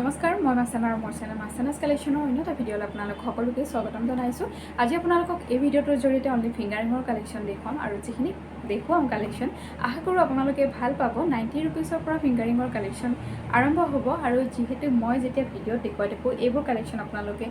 নমস্কাৰ মই মাছানা আৰু মোৰ চেনেল মাছানাছ কালেকশ্যনৰ অন্য এটা ভিডিঅ'লৈ আপোনালোক সকলোকে স্বাগতম জনাইছোঁ। আজি আপোনালোকক এই ভিডিঅ'টোৰ জৰিয়তে অনলি ফিংগাৰিঙৰ কালেকশ্যন দেখুৱাম আৰু যিখিনি দেখুৱাম কালেকশ্যন আশা কৰোঁ আপোনালোকে ভাল পাব। 90 ৰুপিছৰ পৰা ফিংগাৰিঙৰ কালেকশ্যন আৰম্ভ হ'ব আৰু যিহেতু মই যেতিয়া ভিডিঅ'ত দেখুৱাই থাকোঁ এইবোৰ কালেকশ্যন আপোনালোকে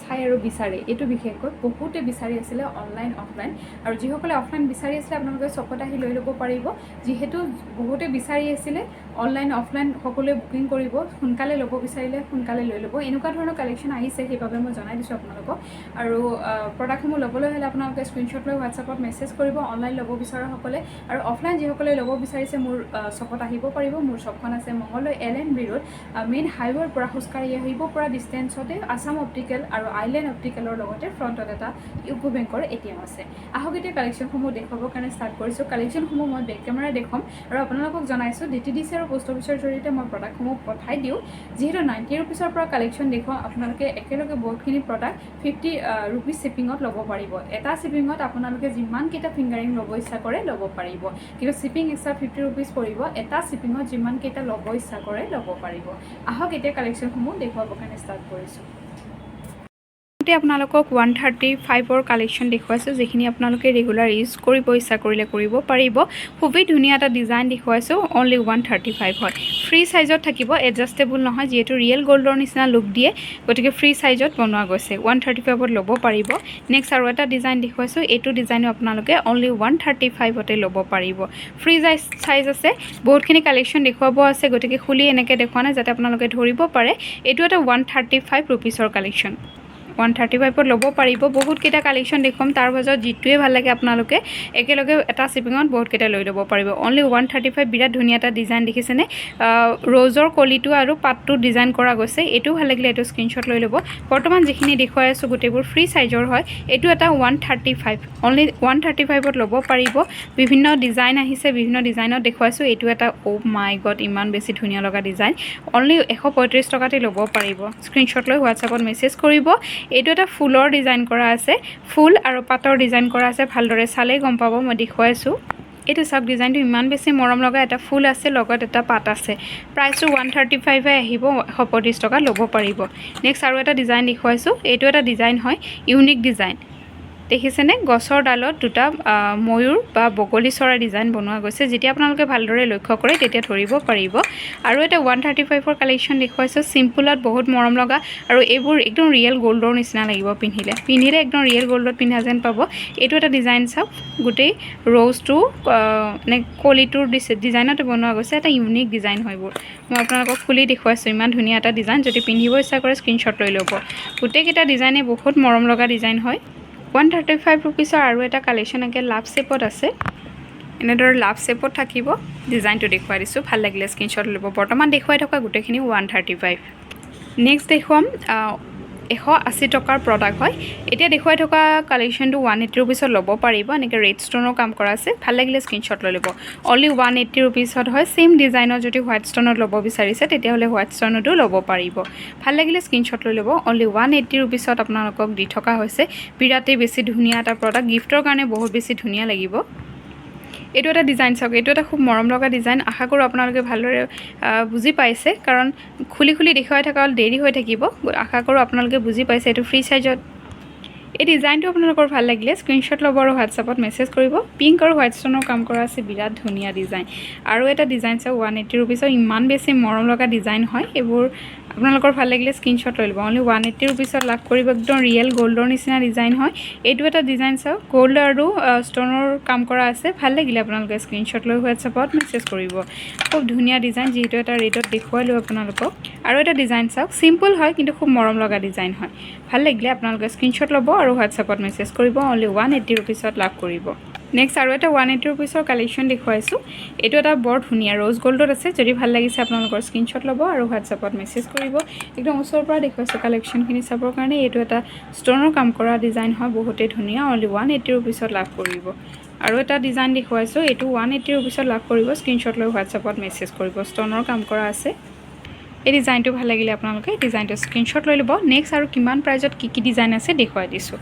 চাই আৰু বিচাৰে, এইটো বিশেষকৈ বহুতে বিচাৰি আছিলে অনলাইন অফলাইন, আৰু যিসকলে অফলাইন বিচাৰি আছিলে আপোনালোকে চকত আহি লৈ ল'ব পাৰিব। যিহেতু বহুতে বিচাৰি আছিলে অনলাইন অফলাইন সকলোৱে বুকিং কৰিব, সোনকালে ল'ব বিচাৰিলে সোনকালে লৈ ল'ব। এনেকুৱা ধৰণৰ কালেকশ্যন আহিছে, সেইবাবে মই জনাই দিছোঁ আপোনালোকক। আৰু প্ৰডাক্টসমূহ ল'বলৈ হ'লে আপোনালোকে স্ক্ৰীনশ্বট লৈ হোৱাটছআপত মেছেজ কৰিব অনলাইন ল'ব বিচৰাসকলে, আৰু অফলাইন যিসকলে ল'ব বিচাৰিছে মোৰ শ্বপত আহিব পাৰিব। মোৰ শ্বপখন আছে মঙলদৈ LNB ৰোড, মেইন হাইৱেৰ পৰা খোজকাঢ়ি আহিব পৰা ডিষ্টেঞ্চতে আছাম অপ্টিকেল আৰু আইলেণ্ড অপ্টিকেলৰ লগতে ফ্ৰণ্টত এটা ইউকো বেংকৰ ATM আছে। আহক এতিয়া কালেকশ্যনসমূহ দেখুৱাবৰ কাৰণে ষ্টাৰ্ট কৰিছোঁ। কালেকশ্যনসমূহ মই বেক কেমেৰাই দেখুৱাম আৰু আপোনালোকক জনাইছোঁ DTDC আৰু পোষ্ট অফিচৰ জৰিয়তে মই প্ৰডাক্টসমূহ পঠাই দিওঁ। যিহেতু 90 ৰুপিছৰ পৰা কালেকশ্যন দেখুৱাওঁ, আপোনালোকে একেলগে বহুতখিনি প্ৰডাক্ট 50 ৰুপিজ শ্বিপিঙত ল'ব পাৰিব। এটা শ্বিপিঙত আপোনালোকে যিমানকেইটা ফিংগাৰিং ল'ব ইচ্ছা কৰে ল'ব পাৰিব, কিন্তু শ্বিপিং এক্সট্ৰা 50 ৰুপিজ পৰিব। এটা শ্বিপিঙত যিমানকেইটা ল'ব ইচ্ছা কৰে ল'ব পাৰিব। আহক এতিয়া কালেকশ্যনসমূহ দেখুৱাবৰ কাৰণে ষ্টাৰ্ট কৰিছোঁ। আপোনালোকক 135ৰ কালেকশ্যন দেখুৱাইছোঁ, যিখিনি আপোনালোকে ৰেগুলাৰ ইউজ কৰিব ইচ্ছা কৰিলে কৰিব পাৰিব। খুবেই ধুনীয়া এটা ডিজাইন দেখুৱাইছোঁ, অনলি 135 হয়। ফ্ৰী চাইজত থাকিব, এডজাষ্টেবল নহয়, যিহেতু ৰিয়েল গ'ল্ডৰ নিচিনা লুক দিয়ে, গতিকে ফ্ৰী চাইজত বনোৱা গৈছে। 135ত ল'ব পাৰিব। নেক্সট আৰু এটা ডিজাইন দেখুৱাইছোঁ, এইটো ডিজাইনো আপোনালোকে অনলি 135তে ল'ব পাৰিব। ফ্ৰী চাইজ আছে, বহুতখিনি কালেকশ্যন দেখুৱাব আছে, গতিকে খুলি এনেকৈ দেখুওৱা নাই যাতে আপোনালোকে ধৰিব পাৰে। এইটো এটা 135 ৰুপিছৰ কালেকশ্যন। 135ত ল'ব পাৰিব। বহুতকেইটা কালেকশ্যন দেখুৱাম, তাৰ মাজত যিটোৱে ভাল লাগে আপোনালোকে একেলগে এটা শ্বিপিঙত বহুতকেইটা লৈ ল'ব পাৰিব। অনলি 135। বিৰাট ধুনীয়া এটা ডিজাইন দেখিছেনে? ৰ'জৰ কলিটো আৰু পাতটো ডিজাইন কৰা গৈছে। এইটো ভাল লাগিলে এইটো স্ক্ৰীনশ্বট লৈ ল'ব। বৰ্তমান যিখিনি দেখুৱাই আছোঁ গোটেইবোৰ ফ্ৰী চাইজৰ হয়। এইটো এটা 135, অনলি 135ত ল'ব পাৰিব। বিভিন্ন ডিজাইন আহিছে, বিভিন্ন ডিজাইনত দেখুৱাইছোঁ। এইটো এটা মাই গড, ইমান বেছি ধুনীয়া লগা ডিজাইন। অনলি 135 টকাতে ল'ব পাৰিব। স্ক্ৰীনশ্বট লৈ হোৱাটছআপত মেছেজ কৰিব। এইটো এটা ফুলৰ ডিজাইন কৰা আছে, ফুল আৰু পাতৰ ডিজাইন কৰা আছে। ভালদৰে চালেই গম পাব, মই দেখুৱাইছোঁ। এইটো চাওক, ডিজাইনটো ইমান বেছি মৰম লগা। এটা ফুল আছে, লগত এটা পাত আছে। প্ৰাইচটো 135 আহিব, 135 টকা ল'ব পাৰিব। নেক্সট আৰু এটা ডিজাইন দেখুৱাইছোঁ। এইটো এটা ডিজাইন হয়, ইউনিক ডিজাইন দেখিছেনে? গছৰ ডালত দুটা ময়ূৰ বা বগলী চৰাই ডিজাইন বনোৱা গৈছে। যেতিয়া আপোনালোকে ভালদৰে লক্ষ্য কৰে তেতিয়া ধৰিব পাৰিব। আৰু এটা 135ৰ কালেকশ্যন দেখুৱাইছোঁ, চিম্পুলত বহুত মৰম লগা, আৰু এইবোৰ একদম ৰিয়েল গ'ল্ডৰ নিচিনা লাগিব পিন্ধিলে একদম ৰিয়েল গ'ল্ডত পিন্ধা যেন পাব। এইটো এটা ডিজাইন চাওক, গোটেই ৰ'জটো মানে কলিটোৰ ডিজাইনতে বনোৱা গৈছে। এটা ইউনিক ডিজাইন হয় এইবোৰ। মই আপোনালোকক খুলি দেখুৱাইছোঁ, ইমান ধুনীয়া এটা ডিজাইন। যদি পিন্ধিব ইচ্ছা কৰে স্ক্ৰীনশ্বট লৈ ল'ব। গোটেইকেইটা ডিজাইনে বহুত মৰম লগা ডিজাইন হয়। 135 ৰুপিছৰ আৰু এটা কালেকশ্যন এনেকৈ লাভ শ্বেপত আছে। এনেদৰে লাভ শ্বেপত থাকিব। ডিজাইনটো দেখুৱাই দিছোঁ, ভাল লাগিলে স্ক্ৰীনশ্বট ল'ব। বৰ্তমান দেখুৱাই থকা গোটেইখিনি 135। নেক্সট দেখুৱাম 180 টকাৰ প্ৰডাক্ট হয়। এতিয়া দেখুৱাই থকা কালেকশ্যনটো 180 ৰুপিছত ল'ব পাৰিব। এনেকৈ ৰেড ষ্টনৰ কাম কৰা আছে, ভাল লাগিলে স্ক্ৰীনশ্বট লৈ ল'ব। অনলি 180 ৰুপিছত হয়। ছেইম ডিজাইনৰ যদি হোৱাইট ষ্টনত ল'ব বিচাৰিছে তেতিয়াহ'লে হোৱাইট ষ্টনতো ল'ব পাৰিব। ভাল লাগিলে স্ক্ৰীনশ্বট লৈ ল'ব। অনলি 180 ৰুপিছত আপোনালোকক দি থকা হৈছে। বিৰাটেই বেছি ধুনীয়া এটা প্ৰডাক্ট, গিফ্টৰ কাৰণে বহুত বেছি ধুনীয়া লাগিব। এইটো এটা ডিজাইন চাওক, এইটো এটা খুব মৰম লগা ডিজাইন। আশা কৰোঁ আপোনালোকে ভালদৰে বুজি পাইছে, কাৰণ খুলি দেখুৱাই থকা দেৰি হৈ থাকিব। আশা কৰোঁ আপোনালোকে বুজি পাইছে। এইটো ফ্ৰী চাইজত। এই ডিজাইনটো আপোনালোকৰ ভাল লাগিলে স্ক্ৰীনশ্বট ল'ব আৰু হোৱাটছআপত মেছেজ কৰিব। পিংক আৰু হোৱাইট ষ্টনৰ কাম কৰা আছে, বিৰাট ধুনীয়া ডিজাইন। আৰু এটা ডিজাইন চাওক, 180 ৰুপিছৰ ইমান বেছি মৰম লগা ডিজাইন হয়। এইবোৰ আপোনালোকৰ ভাল লাগিলে স্ক্ৰীনশ্বট লৈ ল'ব। অনলি 180 ৰুপিছত লাভ কৰিব। একদম ৰিয়েল গ'ল্ডৰ নিচিনা ডিজাইন হয়। এইটো এটা ডিজাইন চাওক, গ'ল্ড আৰু ষ্টনৰ কাম কৰা আছে। ভাল লাগিলে আপোনালোকে স্ক্ৰীনশ্বট লৈ হোৱাটছআপত মেছেজ কৰিব। খুব ধুনীয়া ডিজাইন, যিহেতু এটা ৰেটত দেখুৱালোঁ আপোনালোকক। আৰু এটা ডিজাইন চাওক, চিম্পল হয় কিন্তু খুব মৰম লগা ডিজাইন হয়। ভাল লাগিলে আপোনালোকে স্ক্ৰীনশ্বট ল'ব আৰু হোৱাটছআপত মেছেজ কৰিব। অনলি 180 ৰুপিছত লাভ কৰিব। নেক্সট আৰু এটা 180 ৰুপিছৰ কালেকশ্যন দেখুৱাইছোঁ। এইটো এটা বৰ ধুনীয়া ৰ'জ গ'ল্ডত আছে। যদি ভাল লাগিছে আপোনালোকৰ স্ক্ৰীনশ্বট ল'ব আৰু হোৱাটছআপত মেছেজ কৰিব। একদম ওচৰৰ পৰা দেখুৱাইছোঁ কালেকশ্যনখিনি চাবৰ কাৰণে। এইটো এটা ষ্টনৰ কাম কৰা ডিজাইন হয়, বহুতেই ধুনীয়া। অনলি 180 ৰুপিছত লাভ কৰিব। আৰু এটা ডিজাইন দেখুৱাইছোঁ, এইটো 180 ৰুপিছত লাভ কৰিব। স্ক্ৰীনশ্বট লৈ হোৱাটছআপত মেছেজ কৰিব। ষ্টনৰ কাম কৰা আছে। এই ডিজাইনটো ভাল লাগিলে আপোনালোকে ডিজাইনটো স্ক্ৰীনশ্বট লৈ ল'ব। নেক্সট আৰু কিমান প্ৰাইজত কি ডিজাইন আছে দেখুৱাই দিছোঁ।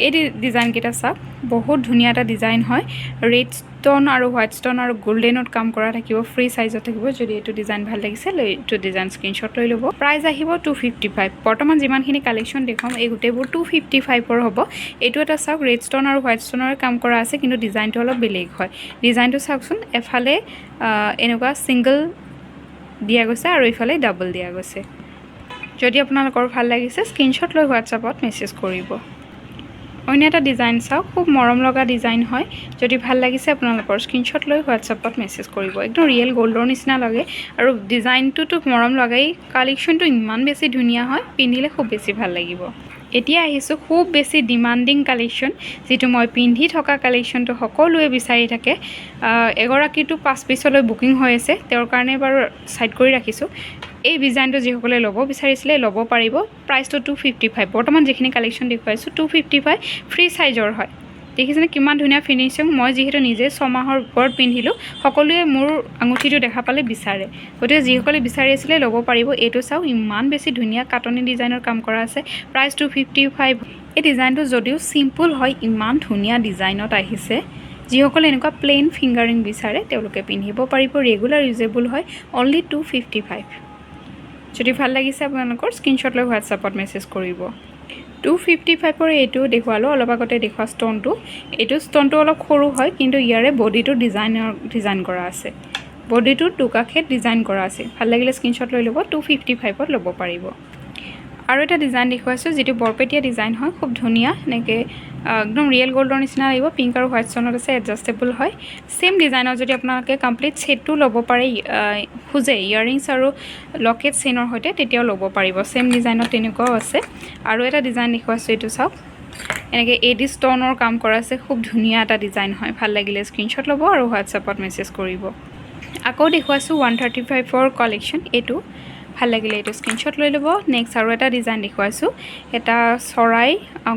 এই ডিজাইনকেইটা চাওক বহুত ধুনীয়া এটা ডিজাইন হয় ৰেড ষ্টন আৰু হোৱাইট ষ্টন আৰু গোল্ডেনত কাম কৰা থাকিব ফ্ৰী সাইজত থাকিব যদি এইটো ডিজাইন ভাল লাগিছে এইটো ডিজাইন স্ক্ৰীনশ্বট লৈ ল'ব প্ৰাইস আহিব 255 বৰ্তমান যিমানখিনি কালেকশ্যন দেখাম এই গোটেইবোৰ 255 হ'ব এইটো এটা চাওক ৰেড ষ্টন আৰু হোৱাইট ষ্টনৰ কাম কৰা আছে কিন্তু ডিজাইনটো অলপ বেলেগ হয় ডিজাইনটো চাওকচোন এফালে এনেকুৱা সিঙ্গল দিয়া গৈছে আৰু ইফালে ডাবল দিয়া গৈছে যদি আপোনালোকৰ ভাল লাগিছে স্ক্ৰীনশ্বট লৈ হোৱাটছআপত মেছেজ কৰিব অন্য এটা ডিজাইন চাওক খুব মৰম লগা ডিজাইন হয় যদি ভাল লাগিছে আপোনালোকৰ স্ক্ৰীনশ্বট লৈ হোৱাটছআপত মেছেজ কৰিব একদম ৰিয়েল গোল্ডৰ নিচিনা লাগে আৰু ডিজাইনটোতো মৰম লগাই কালেকশ্যনটো ইমান বেছি ধুনীয়া হয় পিন্ধিলে খুব বেছি ভাল লাগিব এতিয়া আহিছোঁ খুব বেছি ডিমান্ডিং কালেকশ্যন যেটো মই পিন্ধি থকা কালেকশ্যনটো সকলোৱে বিচাৰি থাকে এগৰাকীটো 5 পিছলৈ বুকিং হৈ আছে তেওঁৰ কাৰণে বাৰু সাইড কৰি ৰাখিছোঁ এই ডিজাইনটো যিসকলে ল'ব বিচাৰিছিলে ল'ব পাৰিব প্ৰাইসটো 255 বৰ্তমান যিখিনি কালেকশ্যন দেখুৱাইছো 255 ফ্ৰী সাইজৰ হয় দেখিছেনে কিমান ধুনীয়া ফিনিশিং মই যিহেতু নিজে 6 মাহৰ ওপৰত পিন্ধিলোঁ সকলোৱে মোৰ আঙুঠিটো দেখা পালে বিচাৰে গতিকে যিসকলে বিচাৰি আছিলে ল'ব পাৰিব এইটো চাও ইমান বেছি ধুনীয়া কাটনি ডিজাইনৰ কাম কৰা আছে প্ৰাইস 255 এই ডিজাইনটো যদিও সিম্পল হয় ইমান ধুনীয়া ডিজাইনত আহিছে যিসকলে এনেকুৱা প্লেন ফিংগাৰিং বিচাৰে তেওঁলোকে পিন্ধিব পাৰিব ৰেগুলাৰ ইউজেবল হয় অনলি 255 যদি ভাল লাগিছে আপোনালোকৰ স্ক্ৰীনশ্বট লৈ হোৱাটছআপত মেছেজ কৰিব 255 ৰ এইটো দেখুৱালো অলপ আগতে দেখুৱা ষ্টনটো এইটো ষ্টনটো অলপ সৰু হয় কিন্তু ইয়াৰে বডিটো ডিজাইন কৰা আছে বডিটো দুকাখে ডিজাইন কৰা আছে ভাল লাগিলে স্ক্ৰীনশ্বট লৈ ল'ব 255 ত ল'ব পাৰিব আৰু এটা ডিজাইন দেখুৱাইছো যেটো বৰপেটিয়া ডিজাইন হয় খুব ধুনীয়া নেকে একদম ৰিয়েল গোল্ডৰ নিচিনা লাগিব পিংক আৰু হোৱাইট ষ্টনত আছে এডজাস্টেবল হয় সেম ডিজাইনৰ যদি আপোনালোকে কমপ্লিট সেটটো ল'ব পাৰে খুজে ইয়াৰিংছ আৰু লকেট চেইনৰ হৈতে তেতিয়াও ল'ব পাৰিব সেম ডিজাইনত তেনেকুৱাও আছে আৰু এটা ডিজাইন দেখুৱাইছো এইটো চাওক এনেকে এডি ষ্টনৰ কাম কৰা আছে খুব ধুনীয়া এটা ডিজাইন হয় ভাল লাগিলে স্ক্ৰীনশ্বট ল'ব আৰু হোৱাটছআপত মেছেজ কৰিব আকৌ দেখুৱাইছো 135 ৰ কালেকশ্যন এইটো ভাল লাগিলে এইটো স্ক্ৰীনশ্বট লৈ ল'ব নেক্সট আৰু এটা ডিজাইন দেখুৱাইছো এটা চৰাই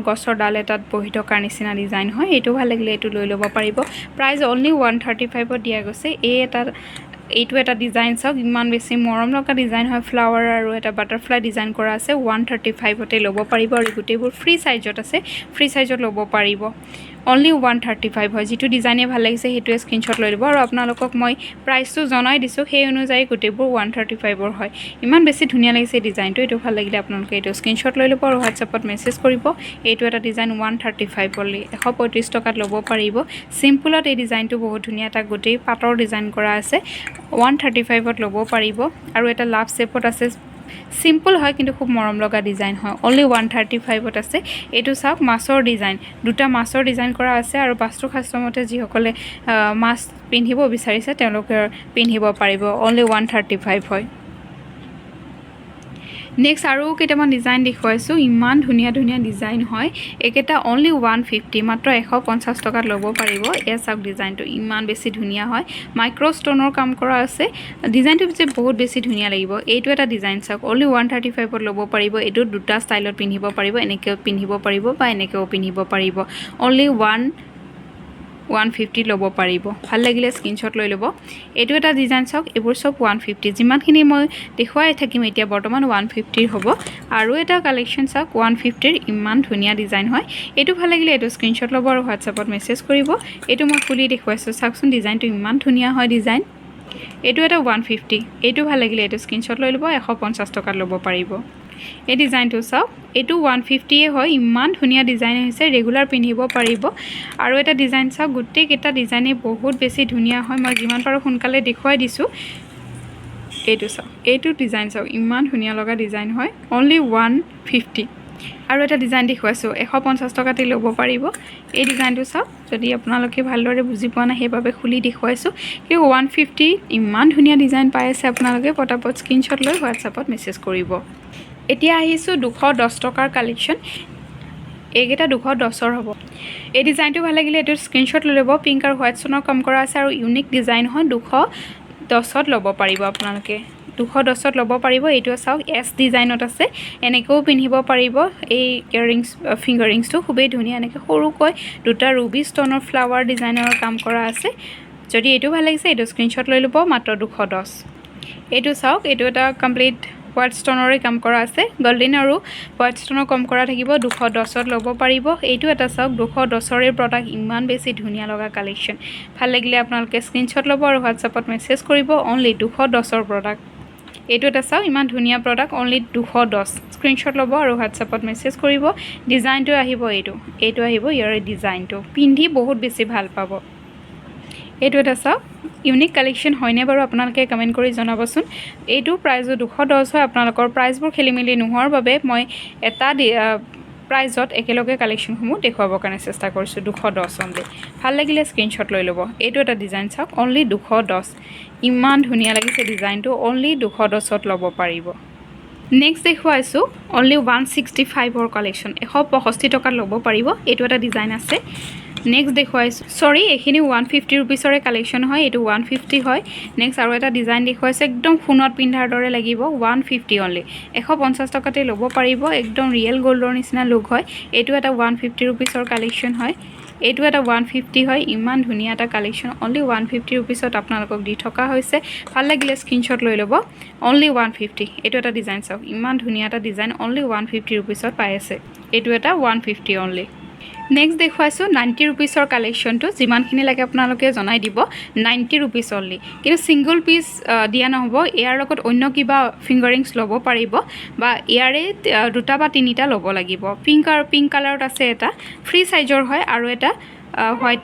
গছৰ ডাল এটাত বহি থকাৰ নিচিনা ডিজাইন হয় এইটো ভাল লাগিলে এইটো লৈ ল'ব পাৰিব প্ৰাইস অনলি 135 ত দিয়া গৈছে এইটো এটা ডিজাইন চাওক ইমান বেছি মৰম লগা ডিজাইন হয় ফ্লাৱাৰ আৰু এটা বাটাৰফ্লাই ডিজাইন কৰা আছে 135 তে ল'ব পাৰিব আৰু গোটেইবোৰ ফ্ৰী সাইজত আছে ফ্ৰী সাইজত ল'ব পাৰিব অনলি 135 হয় যেটো ডিজাইনে ভাল লাগিছে হেতুৱে স্ক্ৰীনশ্বট লৈ ল'ব আৰু আপোনালোকক মই প্ৰাইসটো জনাই দিছো সেই অনুযায়ী গোটেইবোৰ 135 ৰ হয় ইমান বেছি ধুনীয়া লাগিছে ডিজাইনটো এইটো ভাল লাগিলে আপোনালোকে এইটো স্ক্ৰীনশ্বট লৈ ল'ব আৰু হোৱাটছআপত মেছেজ কৰিব এইটো এটা ডিজাইন 135 অনলি 135 টকাত ল'ব পাৰিব সিম্পলত এই ডিজাইনটো বহুত ধুনীয়া এটা গোটেই পাটৰ ডিজাইন কৰা আছে 135 ত ল'ব পাৰিব আৰু এটা লাভ শেপত আছে সিম্পল হয় কিন্তু খুব মৰম লগা ডিজাইন হয় অনলি 135 ত আছে এইটো চাওক মাছৰ ডিজাইন দুটা মাছৰ ডিজাইন কৰা আছে আৰু বাস্তু শাস্ত্ৰমতে যিসকলে মাছ পিন্ধিব বিচাৰিছে তেওঁলোকে পিন্ধিব পাৰিব অনলি 135 হয় নেক্সট আৰু কেইটামান ডিজাইন দেখুৱাইছো ইমান ধুনীয়া ধুনীয়া ডিজাইন হয় একেটা অনলি 150 মাত্ৰ 150 টকাত ল'ব পাৰিব এই চাওক ডিজাইনটো ইমান বেছি ধুনীয়া হয় মাইক্ৰ ষ্টনৰ কাম কৰা আছে ডিজাইনটো যে বহুত বেছি ধুনীয়া লাগিব এইটো এটা ডিজাইন চাওক অনলি 135 ত ল'ব পাৰিব এইটো দুটা ষ্টাইলত পিন্ধিব পাৰিব এনেকেও পিন্ধিব পাৰিব বা এনেকেও পিন্ধিব পাৰিব অনলি 150 ল'ব পাৰিব ভাল লাগিলে স্ক্ৰীনশ্বট লৈ ল'ব এইটো এটা ডিজাইন চাওক এবোৰ সব 150 যিমানখিনি মই দেখুৱাই থাকিম এতিয়া বৰ্তমান 150 হ'ব আৰু এটা কালেকশ্যন চাওক 150 ৰ ইমান ধুনীয়া ডিজাইন হয় এইটো ভাল লাগিলে এইটো স্ক্ৰীনশ্বট ল'ব আৰু হোৱাটছআপত মেছেজ কৰিব এইটো মই খুলি দেখুৱাইছো চাওকচোন ডিজাইনটো ইমান ধুনীয়া হয় ডিজাইন এইটো এটা 150 এইটো ভাল লাগিলে এইটো স্ক্ৰীনশ্বট লৈ ল'ব 150 টকাত ল'ব পাৰিব এই ডিজাইনটো চাওক এইটো 150 হয় ইমান ধুনীয়া ডিজাইন হৈছে ৰেগুলাৰ পিন্ধিব পাৰিব আৰু এটা ডিজাইন চাওক গোটেই কেইটা ডিজাইনে বহুত বেছি ধুনীয়া হয় মই যিমান পাৰো সোনকালে দেখুৱাই দিছো এইটো চাওক এইটো ডিজাইন চাওক ইমান ধুনীয়া লগা ডিজাইন হয় অনলি 150 আৰু এটা ডিজাইন দেখুৱাইছো 150 টকাতে ল'ব পাৰিব এই ডিজাইনটো চাওক যদি আপোনালোকে ভালদৰে বুজি পোৱা নাই সেইভাবে খুলি দেখুৱাইছো কি 150 ইমান ধুনীয়া ডিজাইন পাই আছে আপোনালোকে পটাপট স্ক্ৰীনশ্বট লৈ হোৱাটছআপত মেছেজ কৰিব এতিয়া আহিছো 210 টকাৰ কালেকশ্যন এইকেইটা 210 ৰ হ'ব এই ডিজাইনটো ভাল লাগিলে এটো স্ক্ৰীনশ্বট লৈ ল'ব পিংক আৰু হোৱাইট ষ্টনৰ কাম কৰা আছে আৰু ইউনিক ডিজাইন হয় 210 ত ল'ব পাৰিব আপোনালোকে 210 ত ল'ব পাৰিব এইটো চাওক এস ডিজাইনত আছে এনেকেও পিন্ধিব পাৰিব এই ইয়াৰিংছ ফিংগাৰিংছটো খুবেই ধুনীয়া এনেকে সৰুকৈ দুটা ৰুবি ষ্টনৰ ফ্লাৱাৰ ডিজাইনৰ কাম কৰা আছে যদি এইটো ভাল লাগিছে এইটো স্ক্ৰীনশ্বট লৈ ল'ব মাত্ৰ 210 এইটো চাওক এইটো এটা কমপ্লিট হোৱাইট ষ্টনৰে কাম কৰা আছে গোল্ডেন আৰু হোৱাইট ষ্টনৰ কাম কৰা থাকিব 210ত ল'ব পাৰিব এইটো এটা চাওক 210ৰে প্ৰডাক্ট ইমান বেছি ধুনীয়া লগা কালেকশ্যন ভাল লাগিলে আপোনালোকে স্ক্ৰীনশ্বট ল'ব আৰু হোৱাটছআপত মেছেজ কৰিব অনলি 210ৰ প্ৰডাক্ট এইটো এটা চাওক ইমান ধুনীয়া প্ৰডাক্ট অনলি 210 স্ক্ৰীনশ্বট ল'ব আৰু হোৱাটছআপত মেছেজ কৰিব ডিজাইনটো আহিব এইটো আহিব ইয়াৰে ডিজাইনটো পিন্ধি বহুত বেছি ভাল পাব এইটো এটা চাওক ইউনিক কালেকশ্যন হয়নে বাৰু আপোনালোকে কমেণ্ট কৰি জনাবচোন এইটো প্ৰাইজো 210 হয় আপোনালোকৰ প্ৰাইজবোৰ খেলিমেলি নোহোৱাৰ বাবে মই এটা প্ৰাইজত একেলগে কালেকশ্যনসমূহ দেখুৱাবৰ কাৰণে চেষ্টা কৰিছোঁ 210 অনলি ভাল লাগিলে স্ক্ৰীনশ্বট লৈ ল'ব এইটো এটা ডিজাইন চাওক অনলি 210 ইমান ধুনীয়া লাগিছে ডিজাইনটো অনলি 210ত ল'ব পাৰিব নেক্সট দেখুৱাইছোঁ অনলি 165ৰ কালেকশ্যন 165 টকাত ল'ব পাৰিব এইটো এটা ডিজাইন আছে নেক্সট দেখুৱাইছোঁ সৰি এইখিনি 150 ৰুপিছৰে কালেকশ্যন হয় এইটো 150 হয় নেক্সট আৰু এটা ডিজাইন দেখুৱাইছে একদম ফোনত পিন্ধাৰ দৰে লাগিব 150 অনলি 150 টকাতে ল'ব পাৰিব একদম ৰিয়েল গ'ল্ডৰ নিচিনা লুক হয় এইটো এটা 150 ৰুপিছৰ কালেকশ্যন হয় এইটো এটা 150 হয় ইমান ধুনীয়া এটা কালেকশ্যন অনলি 150 ৰুপিছত আপোনালোকক দি থকা হৈছে ভাল লাগিলে স্ক্ৰীনশ্বট লৈ ল'ব অনলি 150 এইটো এটা ডিজাইন চাওক ইমান ধুনীয়া এটা ডিজাইন অনলি 150 ৰুপিছত পাই আছে এইটো এটা 150 অনলি নেক্সট দেখুৱাইছোঁ 90 ৰুপিছৰ কালেকশ্যনটো যিমানখিনি লাগে আপোনালোকে জনাই দিব 90 ৰুপিছ অনলি কিন্তু ছিংগল পিচ দিয়া নহ'ব ইয়াৰ লগত অন্য কিবা ফিংগাৰিংছ ল'ব পাৰিব বা ইয়াৰে দুটা বা তিনিটা ল'ব লাগিব পিংক কালাৰত আছে এটা ফ্ৰী চাইজৰ হয় আৰু এটা হোৱাইট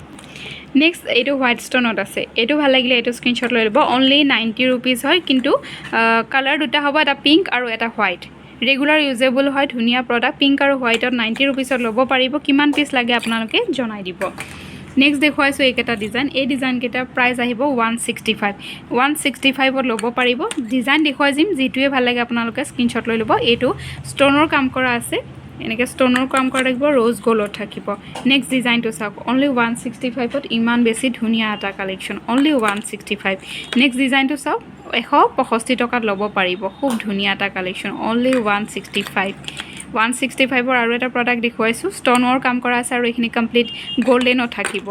নেক্সট এইটো হোৱাইট ষ্টনত আছে এইটো ভাল লাগিলে এইটো স্ক্ৰীনশ্বট লৈ ল'ব অনলি 90 ৰুপিছ হয় কিন্তু কালাৰ দুটা হ'ব এটা পিংক আৰু এটা হোৱাইট ৰেগুলাৰ ইউজেবল হয় ধুনীয়া প্ৰডাক্ট পিংক আৰু হোৱাইটত 90 ৰুপিছত ল'ব পাৰিব কিমান পিচ লাগে আপোনালোকে জনাই দিব নেক্সট দেখুৱাইছোঁ এইকেইটা ডিজাইন এই ডিজাইনকেইটাৰ প্ৰাইচ আহিব 165ত ল'ব পাৰিব ডিজাইন দেখুৱাই দিম যিটোৱে ভাল লাগে আপোনালোকে স্ক্ৰীনশ্বট লৈ ল'ব এইটো ষ্টনৰ কাম কৰা আছে এনেকৈ ষ্টনৰ কাম কৰা থাকিব ৰ'জ গ'ল্ডত থাকিব নেক্সট ডিজাইনটো চাওক অনলি 165ত ইমান বেছি ধুনীয়া এটা কালেকশ্যন অনলি 165 নেক্সট ডিজাইনটো চাওক 165 টকাত ল'ব পাৰিব খুব ধুনীয়া এটা কালেকশ্যন অনলি 165ৰ আৰু এটা প্ৰডাক্ট দেখুৱাইছোঁ ষ্টনৰ কাম কৰা আছে আৰু এইখিনি কমপ্লিট গ'ল্ডেনত থাকিব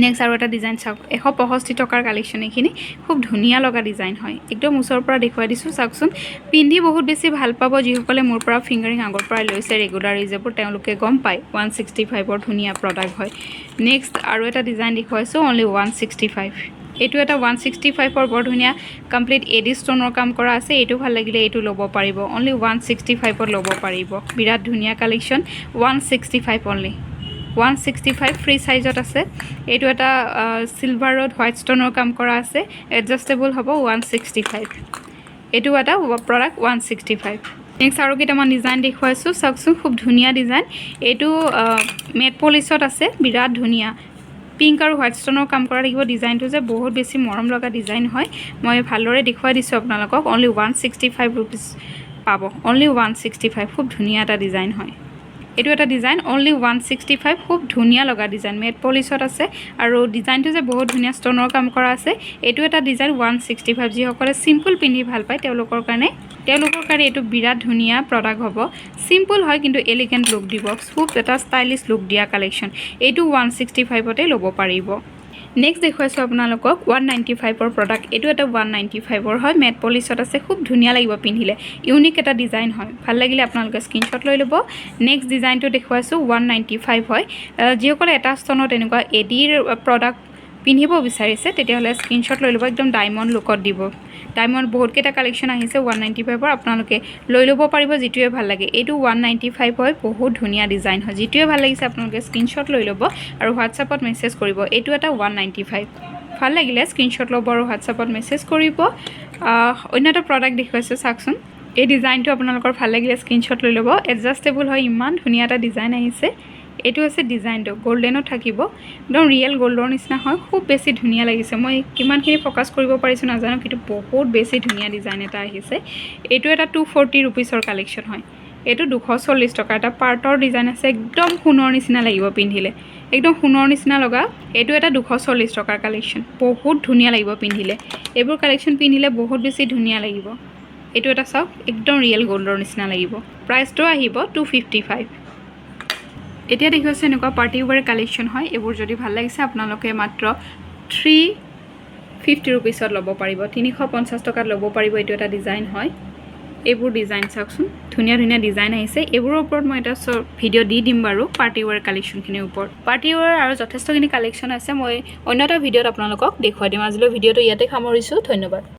নেক্সট আৰু এটা ডিজাইন চাওক 165 টকাৰ কালেকশ্যন এইখিনি খুব ধুনীয়া লগা ডিজাইন হয় একদম ওচৰৰ পৰা দেখুৱাই দিছোঁ চাওকচোন পিন্ধি বহুত বেছি ভাল পাব যিসকলে মোৰ পৰা ফিংগাৰিং আগৰ পৰাই লৈছে ৰেগুলাৰ ইউজেবোৰ তেওঁলোকে গম পায় 165ৰ ধুনীয়া প্ৰডাক্ট হয় নেক্সট আৰু এটা ডিজাইন দেখুৱাইছোঁ অনলি 165 এইটো এটা 165ৰ বৰ ধুনীয়া কমপ্লিট এডি ষ্টনৰ কাম কৰা আছে এইটো ভাল লাগিলে এইটো ল'ব পাৰিব অনলি 165ত ল'ব পাৰিব বিৰাট ধুনীয়া কালেকশ্যন 165 অনলি 165 ফ্ৰী চাইজত আছে এইটো এটা চিলভাৰত হোৱাইট ষ্টনৰ কাম কৰা আছে এডজাষ্টেবল হ'ব 165 এইটো এটা প্ৰডাক্ট 165 নেক্সট আৰু কেইটামান ডিজাইন দেখুৱাইছোঁ চাওকচোন খুব ধুনীয়া ডিজাইন এইটো মেট পলিচত আছে বিৰাট ধুনীয়া পিংক আৰু হোৱাইট ষ্টনৰ কাম কৰা থাকিব ডিজাইনটো যে বহুত বেছি মৰম লগা ডিজাইন হয় মই ভালদৰে দেখুৱাই দিছোঁ আপোনালোকক অনলি 165 ৰুপিছ পাব অনলি 165 খুব ধুনীয়া এটা ডিজাইন হয় এইটো এটা ডিজাইন অনলি 165 খুব ধুনীয়া লগা ডিজাইন মেট পলিচত আছে আৰু ডিজাইনটো যে বহুত ধুনীয়া ষ্টনৰ কাম কৰা আছে এইটো এটা ডিজাইন 165 যিসকলে চিম্পল পিন্ধি ভাল পায় তেওঁলোকৰ কাৰণে এইটো বিৰাট ধুনীয়া প্ৰডাক্ট হ'ব চিম্পল হয় কিন্তু এলিগেণ্ট লুক দিব খুব এটা ষ্টাইলিছ লুক দিয়া কালেকশ্যন এইটো 165তে ল'ব পাৰিব নেক্সট দেখুৱাইছোঁ আপোনালোকক 195ৰ প্ৰডাক্ট এইটো এটা 195ৰ হয় মেট পলিচত আছে খুব ধুনীয়া লাগিব পিন্ধিলে ইউনিক এটা ডিজাইন হয় ভাল লাগিলে আপোনালোকে স্ক্ৰীনশ্বট লৈ ল'ব নেক্সট ডিজাইনটো দেখুৱাইছোঁ 195 হয় যিসকলে এটা ষ্টনত এনেকুৱা এডিৰ প্ৰডাক্ট পিন্ধিব বিচাৰিছে তেতিয়াহ'লে স্ক্ৰীনশ্বট লৈ ল'ব একদম ডায়মণ্ড লুকত দিব ডায়মণ্ড বহুতকেইটা কালেকশ্যন আহিছে 195ৰ আপোনালোকে লৈ ল'ব পাৰিব যিটোৱে ভাল লাগে এইটো 195 হয় বহুত ধুনীয়া ডিজাইন হয় যিটোৱে ভাল লাগিছে আপোনালোকে স্ক্ৰীনশ্বট লৈ ল'ব আৰু হোৱাটছআপত মেছেজ কৰিব এইটো এটা 195 ভাল লাগিলে স্ক্ৰীনশ্বট ল'ব আৰু হোৱাটছআপত মেছেজ কৰিব অন্য এটা প্ৰডাক্ট দেখুৱাইছোঁ চাওকচোন এই ডিজাইনটো আপোনালোকৰ ভাল লাগিলে স্ক্ৰীনশ্বট লৈ ল'ব এডজাষ্টেবল হয় ইমান ধুনীয়া এটা ডিজাইন আহিছে এইটো আছে ডিজাইনটো গোল্ডেনত থাকিব একদম ৰিয়েল গোল্ডৰ নিচিনা হয় খুব বেছি ধুনীয়া লাগিছে মই কিমানখিনি ফ'কাছ কৰিব পাৰিছোঁ নাজানো কিন্তু বহুত বেছি ধুনীয়া ডিজাইন এটা আহিছে এইটো এটা 240 ৰুপিছৰ কালেকশ্যন হয় এইটো 240 টকা এটা পাৰ্টৰ ডিজাইন আছে একদম সোণৰ নিচিনা লাগিব পিন্ধিলে একদম সোণৰ নিচিনা লগা এইটো এটা 240 টকাৰ কালেকশ্যন বহুত ধুনীয়া লাগিব পিন্ধিলে এইবোৰ কালেকশ্যন পিন্ধিলে বহুত বেছি ধুনীয়া লাগিব এইটো এটা চাওক একদম ৰিয়েল গোল্ডৰ নিচিনা লাগিব প্ৰাইচটো আহিব 255 এতিয়া দেখিছে এনেকুৱা পাৰ্টি ৱেৰ কালেকশ্যন হয় এইবোৰ যদি ভাল লাগিছে আপোনালোকে মাত্ৰ 350 ৰুপিছত ল'ব পাৰিব 350 টকাত ল'ব পাৰিব এইটো এটা ডিজাইন হয় এইবোৰ ডিজাইন চাওকচোন ধুনীয়া ধুনীয়া ডিজাইন আহিছে এইবোৰৰ ওপৰত মই এটা ভিডিঅ' দি দিম বাৰু পাৰ্টি ৱেৰ কালেকশ্যনখিনিৰ ওপৰত পাৰ্টি ৱেৰ আৰু যথেষ্টখিনি কালেকশ্যন আছে মই অন্য এটা ভিডিঅ'ত আপোনালোকক দেখুৱাই দিম আজিলৈ ভিডিঅ'টো ইয়াতে সামৰিছোঁ ধন্যবাদ